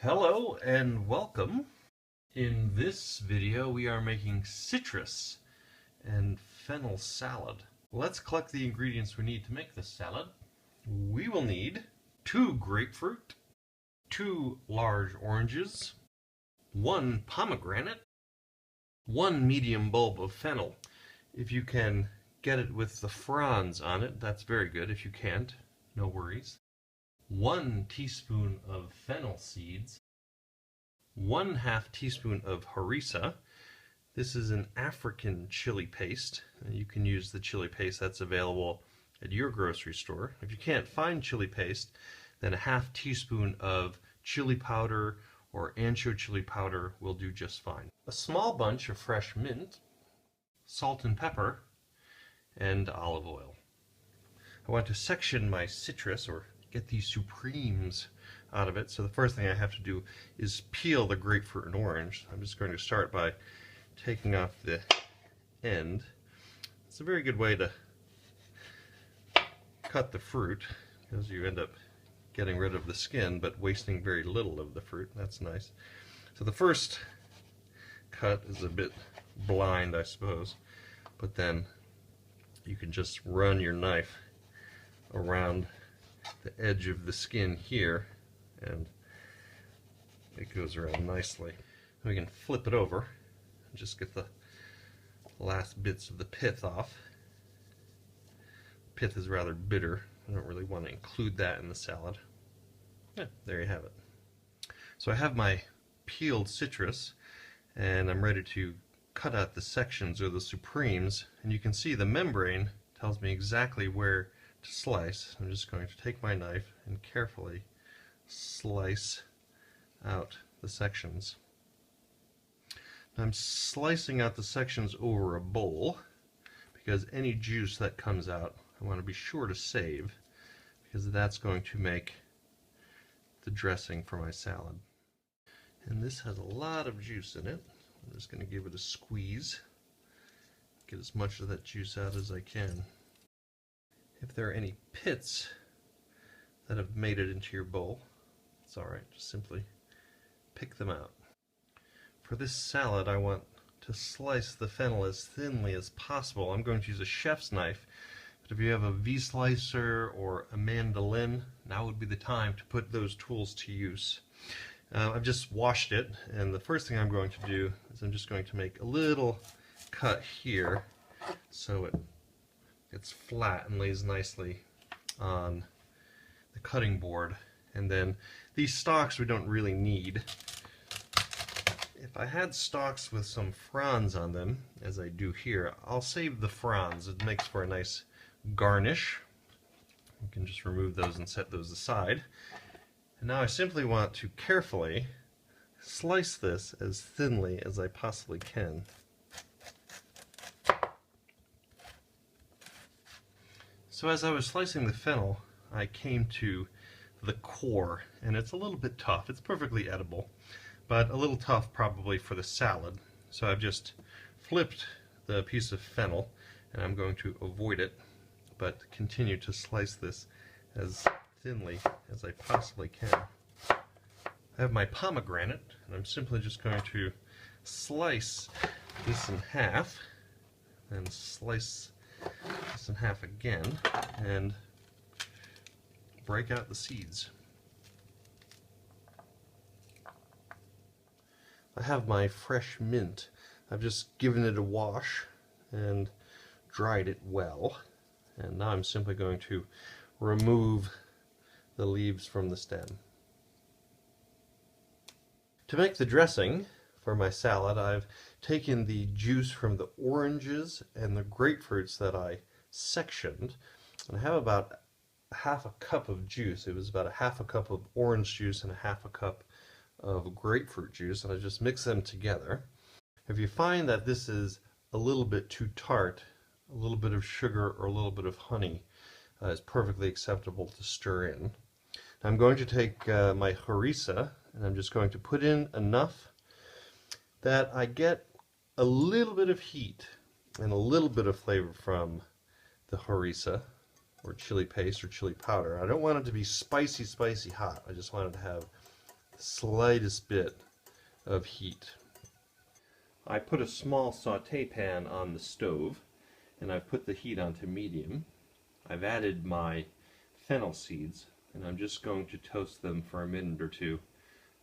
Hello and welcome. In this video we are making citrus and fennel salad. Let's collect the ingredients we need to make this salad. We will need 2 grapefruit, 2 large oranges, 1 pomegranate, 1 medium bulb of fennel. If you can get it with the fronds on it, that's very good. If you can't, no worries. 1 teaspoon of fennel seeds, 1/2 teaspoon of harissa. This is an African chili paste. You can use the chili paste that's available at your grocery store. If you can't find chili paste, then a 1/2 teaspoon of chili powder or ancho chili powder will do just fine. A small bunch of fresh mint, salt and pepper, and olive oil. I want to section my citrus, or get these supremes out of it. So the first thing I have to do is peel the grapefruit and orange. I'm just going to start by taking off the end. It's a very good way to cut the fruit because you end up getting rid of the skin but wasting very little of the fruit. That's nice. So the first cut is a bit blind, I suppose, but then you can just run your knife around the edge of the skin here and it goes around nicely. We can flip it over and just get the last bits of the pith off. Pith is rather bitter. I don't really want to include that in the salad. Yeah, there you have it. So I have my peeled citrus and I'm ready to cut out the sections or the supremes, and you can see the membrane tells me exactly where to slice. I'm just going to take my knife and carefully slice out the sections. I'm slicing out the sections over a bowl because any juice that comes out I want to be sure to save, because that's going to make the dressing for my salad. And this has a lot of juice in it. I'm just going to give it a squeeze, get as much of that juice out as I can. If there are any pits that have made it into your bowl, it's alright, just simply pick them out. For this salad I want to slice the fennel as thinly as possible. I'm going to use a chef's knife, but if you have a V-slicer or a mandolin, now would be the time to put those tools to use. I've just washed it, and the first thing I'm going to do is I'm just going to make a little cut here so it's flat and lays nicely on the cutting board. And then these stalks we don't really need. If I had stalks with some fronds on them, as I do here, I'll save the fronds. It makes for a nice garnish. You can just remove those and set those aside. And now I simply want to carefully slice this as thinly as I possibly can. So as I was slicing the fennel, I came to the core, and it's a little bit tough. It's perfectly edible, but a little tough probably for the salad. So I've just flipped the piece of fennel, and I'm going to avoid it, but continue to slice this as thinly as I possibly can. I have my pomegranate, and I'm simply just going to slice this in half, and slice this in half again, and break out the seeds. I have my fresh mint. I've just given it a wash and dried it well, and now I'm simply going to remove the leaves from the stem. To make the dressing for my salad, I've taken the juice from the oranges and the grapefruits that I sectioned, and I have about 1/2 cup of juice. It was about 1/2 cup of orange juice and 1/2 cup of grapefruit juice, and I just mix them together. If you find that this is a little bit too tart, a little bit of sugar or a little bit of honey is perfectly acceptable to stir in. I'm going to take my harissa, and I'm just going to put in enough that I get a little bit of heat and a little bit of flavor from the harissa, or chili paste or chili powder. I don't want it to be spicy hot. I just want it to have slightest bit of heat. I put a small saute pan on the stove, and I've put the heat onto medium. I've added my fennel seeds, and I'm just going to toast them for a minute or two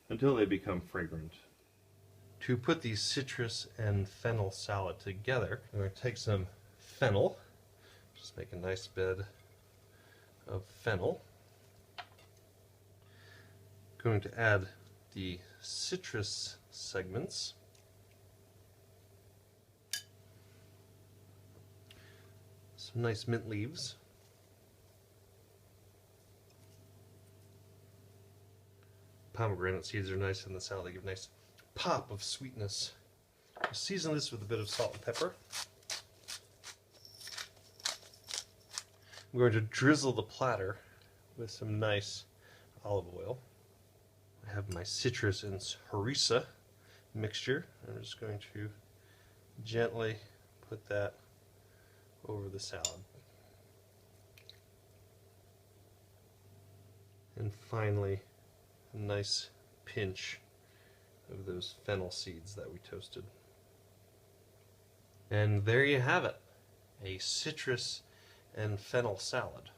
until they become fragrant. To put the citrus and fennel salad together, I'm going to take some fennel, just make a nice bed of fennel. Going to add the citrus segments, some nice mint leaves, pomegranate seeds are nice in the salad, they give a nice pop of sweetness. Season this with a bit of salt and pepper. I'm going to drizzle the platter with some nice olive oil. I have my citrus and harissa mixture. I'm just going to gently put that over the salad. And finally, a nice pinch of those fennel seeds that we toasted. And there you have it, a citrus and fennel salad.